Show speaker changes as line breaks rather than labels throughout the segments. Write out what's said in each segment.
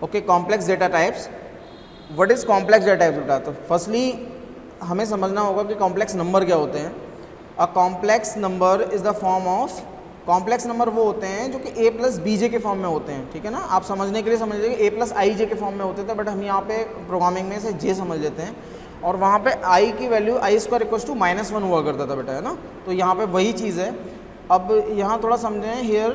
Okay, complex data types. What is complex data types बेटा? तो firstly हमें समझना होगा कि कॉम्प्लेक्स नंबर क्या होते हैं। A complex number is the form of, complex number वो होते हैं जो कि a प्लस बी जे के फॉर्म में होते हैं, ठीक है ना। आप समझने के लिए समझ लीजिए a प्लस आई जे के फॉर्म में होते थे, बट हम यहाँ पे प्रोग्रामिंग में से j समझ लेते हैं, और वहाँ पे i की value I square equals to -1 हुआ करता था बेटा, है ना। तो यहाँ पे वही चीज़ है। अब यहाँ थोड़ा समझें, here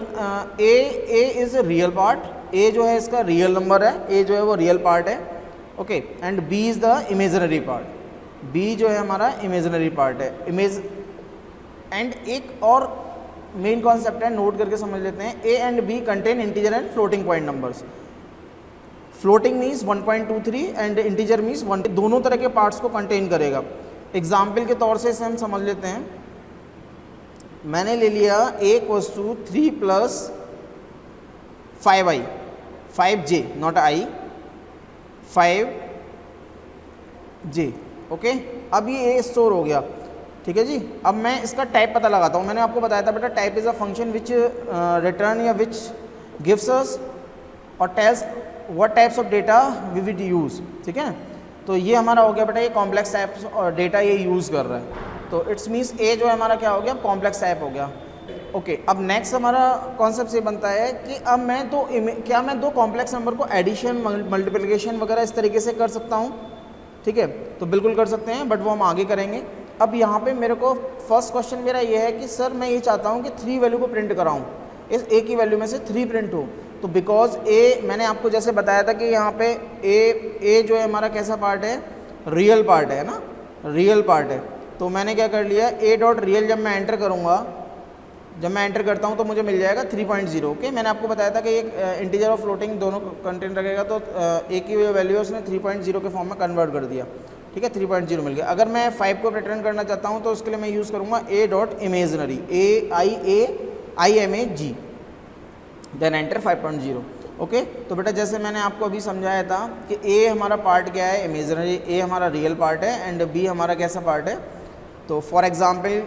a is real part, a जो है इसका रियल नंबर है, a जो है वो रियल पार्ट है, okay, and b is the imaginary part, b जो है हमारा इमेजनरी पार्ट है, इमेज। एंड एक और मेन कॉन्सेप्ट है, नोट करके समझ लेते हैं, a and b contain integer and floating point numbers. Floating means 1.23 and integer means 1, दोनों तरह के पार्ट्स को कंटेन करेगा। एग्जाम्पल के तौर से इसे हम समझ लेते हैं। मैंने ले लिया a equals to 3 plus 5i, 5j not i, 5j, okay. अब ये a स्टोर हो गया, ठीक है जी। अब मैं इसका टाइप पता लगाता हूँ। मैंने आपको बताया था बेटा, type is a function which return या विच गिव्स अस और tells what types of data we will use, ठीक है। तो ये हमारा हो गया बेटा, ये कॉम्प्लेक्स टाइप्स और डेटा ये यूज़ कर रहा है। तो इट्स मीन्स ए जो है हमारा क्या हो गया, कॉम्प्लेक्स टाइप हो गया, ओके। अब नेक्स्ट हमारा कॉन्सेप्ट ये बनता है कि अब मैं तो क्या मैं दो कॉम्प्लेक्स नंबर को एडिशन, मल्टीप्लिकेशन वगैरह इस तरीके से कर सकता हूँ, ठीक है। तो बिल्कुल कर सकते हैं, बट वो हम आगे करेंगे। अब यहाँ पे मेरे को फर्स्ट क्वेश्चन मेरा ये है कि सर मैं ये चाहता हूँ कि 3 वैल्यू को प्रिंट कराऊँ, इस a की वैल्यू में से 3 प्रिंट हो। तो बिकॉज a, मैंने आपको जैसे बताया था कि यहाँ पे a जो है हमारा कैसा पार्ट है, रियल पार्ट है ना, रियल पार्ट है। तो मैंने क्या कर लिया, a डॉट रियल जब मैं एंटर करूँगा, जब मैं एंटर करता हूँ तो मुझे मिल जाएगा 3.0, ओके। मैंने आपको बताया था कि एक इंटीजर और फ्लोटिंग दोनों कंटेंट रखेगा, तो a की वैल्यू उसने 3.0 के फॉर्म में कन्वर्ट कर दिया, ठीक है, 3.0 मिल गया। अगर मैं 5 को रिटर्न करना चाहता हूँ तो उसके लिए मैं यूज़ करूँगा a dot imaginary, AIMAG, then enter 5.0, okay. तो बेटा जैसे मैंने आपको अभी समझाया था कि a हमारा पार्ट क्या है, इमेजनरी, a हमारा रियल पार्ट है एंड b हमारा कैसा पार्ट है। तो फॉर एग्जाम्पल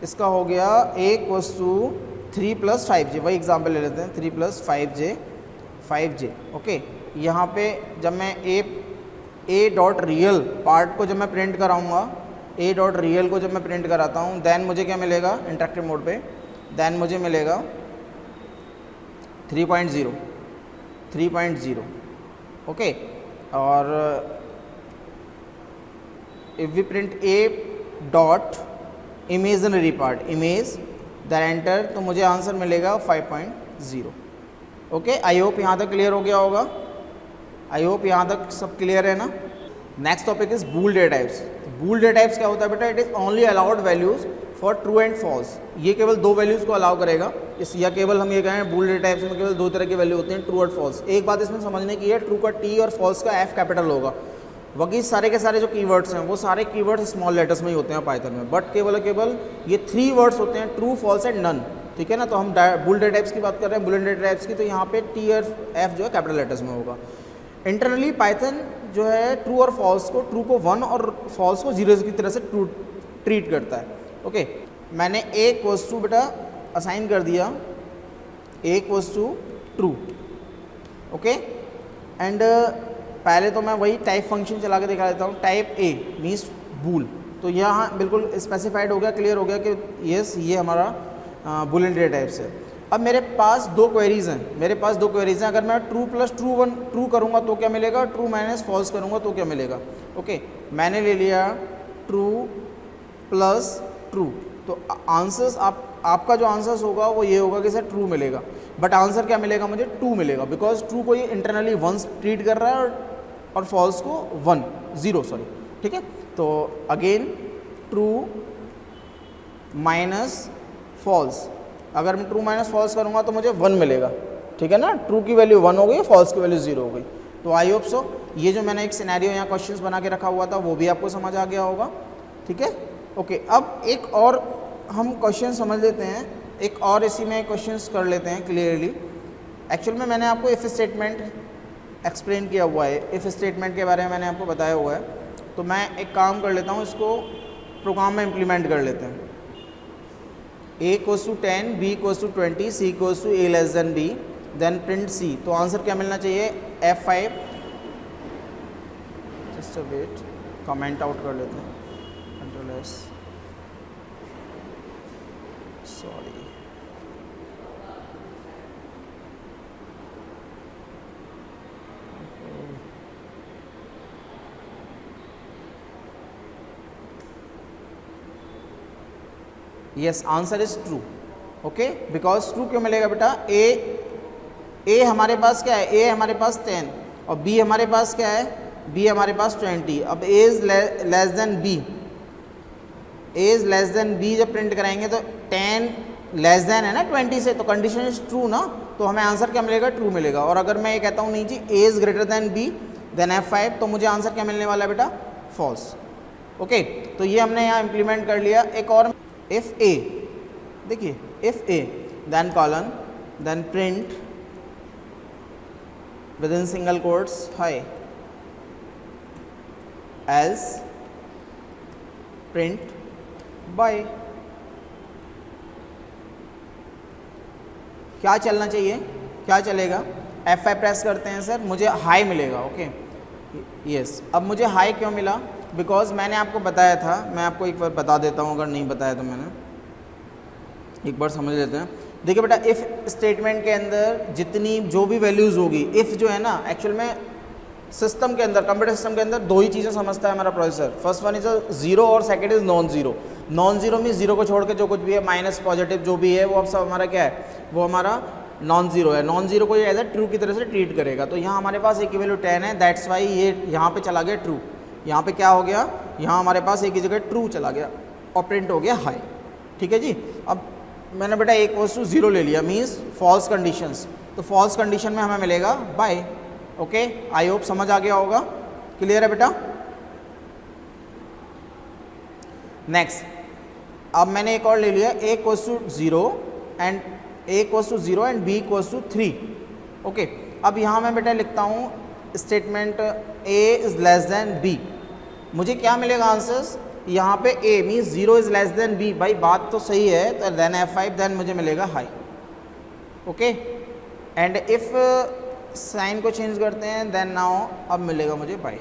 इसका हो गया a equals to 3 plus 5j, वही एग्जाम्पल ले लेते हैं, 3 प्लस 5j, ओके। यहाँ पे जब मैं a डॉट रियल पार्ट को जब मैं प्रिंट कराऊंगा, a डॉट रियल को जब मैं प्रिंट कराता हूँ, देन मुझे क्या मिलेगा इंटरेक्टिव मोड पे, देन मुझे मिलेगा 3.0, ओके। और if we print a dot imaginary part, image, then enter, तो मुझे आंसर मिलेगा 5.0, ओके। आई होप यहाँ तक क्लियर हो गया होगा, आई होप यहाँ तक सब क्लियर है ना। Next topic is bool data types. Bool data types क्या होता है बेटा, it is only allowed values for true and false. ये केवल 2 वैल्यूज़ को अलाउ करेगा इस, या केवल हम ये कहें बूल डेटा टाइप्स में केवल 2 तरह की वैल्यू होती हैं, ट्रू और फॉल्स। एक बात इसमें समझने की है, ट्रू का T और फॉल्स का F कैपिटल होगा, बाकी सारे के सारे जो कीवर्ड्स हैं वो सारे कीवर्ड्स स्मॉल लेटर्स में ही होते हैं पाइथन में, बट केवल ये 3 वर्ड्स होते हैं, ट्रू, फॉल्स एंड नन, ठीक है ना। तो हम बूल डेटा टाइप्स की बात कर रहे हैं, बूलियन डेटा टाइप्स की, तो यहाँ पे T और F जो है कैपिटल लेटर्स में होगा। इंटरनली पाइथन जो है ट्रू और फॉल्स को, ट्रू को 1 और फॉल्स को 0 की तरह से ट्रीट करता है, ओके। मैंने a इक्वल्स टू बेटा असाइन कर दिया, a equals to true, okay. And पहले तो मैं वही टाइप फंक्शन चला के दिखा देता हूँ, टाइप a मीन्स बूल। तो यहाँ बिल्कुल स्पेसिफाइड हो गया, क्लियर हो गया कि यस ये हमारा बूलियन डेटा टाइप्स है। अब मेरे पास 2 क्वेरीज हैं, अगर मैं ट्रू प्लस ट्रू करूँगा तो क्या मिलेगा, ट्रू माइनस फॉल्स करूँगा तो क्या मिलेगा, ओके। मैंने ले लिया ट्रू प्लस ट्रू, तो आंसर्स आपका जो आंसर्स होगा वो ये होगा कि सर ट्रू मिलेगा, बट आंसर क्या मिलेगा मुझे, 2 मिलेगा, बिकॉज ट्रू को ये इंटरनली 1 ट्रीट कर रहा है और फॉल्स को 0, सॉरी, ठीक है। तो अगेन ट्रू माइनस फॉल्स, अगर मैं ट्रू माइनस फॉल्स करूँगा तो मुझे 1 मिलेगा, ठीक है ना। ट्रू की वैल्यू 1 हो गई, फॉल्स की वैल्यू 0 हो गई। तो आई होप सो ये जो मैंने एक सिनेरियो यहाँ क्वेश्चंस बना के रखा हुआ था वो भी आपको समझ आ गया होगा, ठीक है, ओके। अब एक और हम क्वेश्चन समझ लेते हैं, एक और इसी में क्वेश्चंस कर लेते हैं क्लियरली। एक्चुअल में मैंने आपको इफ़ स्टेटमेंट एक्सप्लेन किया हुआ है, इफ़ स्टेटमेंट के बारे में मैंने आपको बताया हुआ है, तो मैं एक काम कर लेता हूँ, इसको प्रोग्राम में इम्प्लीमेंट कर लेते हैं। a equals to 10, b equals to 20, c equals to a less than b, then print c। तो आंसर क्या मिलना चाहिए, F5, just a wait, comment out कर लेते हैं, control S, sorry, yes answer is true. Okay, because true क्यों मिलेगा बेटा, ए हमारे पास क्या है, ए हमारे पास 10 और बी हमारे पास क्या है, बी हमारे पास 20। अब A is less than B, A is less than B जब प्रिंट कराएंगे तो 10 लेस देन है ना 20 से, तो कंडीशन इज ट्रू ना, तो हमें आंसर क्या मिलेगा, ट्रू मिलेगा। और अगर मैं ये कहता हूँ नहीं जी A is greater than B then F5, तो मुझे आंसर क्या मिलने वाला है बेटा, फॉल्स। ओके, तो ये हमने यहाँ इम्प्लीमेंट कर लिया। एक और, इफ ए, देखिए if A then colon then print within single quotes hi, else print bye. क्या चलना चाहिए, क्या चलेगा, F5 प्रेस करते हैं सर, मुझे हाई मिलेगा। ओके यस, अब मुझे हाई क्यों मिला, बिकॉज मैंने आपको बताया था, मैं आपको एक बार बता देता हूँ, अगर नहीं बताया तो मैंने एक बार समझ लेते हैं। देखिए बेटा, इफ़ स्टेटमेंट के अंदर जितनी जो भी वैल्यूज़ होगी, इफ़ जो है ना, एक्चुअल में सिस्टम के अंदर, कंप्यूटर सिस्टम के अंदर दो ही चीज़ें समझता है हमारा processor. First one is zero और second is non zero. Non zero में जीरो को छोड़ के जो कुछ भी है, माइनस पॉजिटिव जो भी है, वो अब सब हमारा क्या है, वो हमारा नॉन जीरो है। नॉन जीरो को ये एज ए ट्रू की तरह से ट्रीट करेगा। तो यहाँ हमारे पास ए की वैल्यू 10 है, दैट्स वाई ये यहाँ पे चला गया ट्रू। यहाँ पे क्या हो गया, यहाँ हमारे पास ए की जगह ट्रू चला गया और प्रिंट हो गया हाई। ठीक है जी। अब मैंने बेटा ए इक्वल्स टू 0 ले लिया, मीन्स फॉल्स कंडीशंस, तो फॉल्स कंडीशन में हमें मिलेगा बाय। ओके, आई होप समझ आ गया होगा, क्लियर है बेटा। नेक्स्ट, अब मैंने एक और ले लिया, A equals to 0 and A equals to 0 and B equals to 3। Okay, अब यहाँ मैं बेटा लिखता हूँ statement A is less than B, मुझे क्या मिलेगा आंसर्स, यहाँ पे a means 0 is less than b, भाई बात तो सही है, तो देन F5 देन मुझे मिलेगा hi. Okay, and if sign को चेंज करते हैं देन नाउ अब मिलेगा मुझे बाई।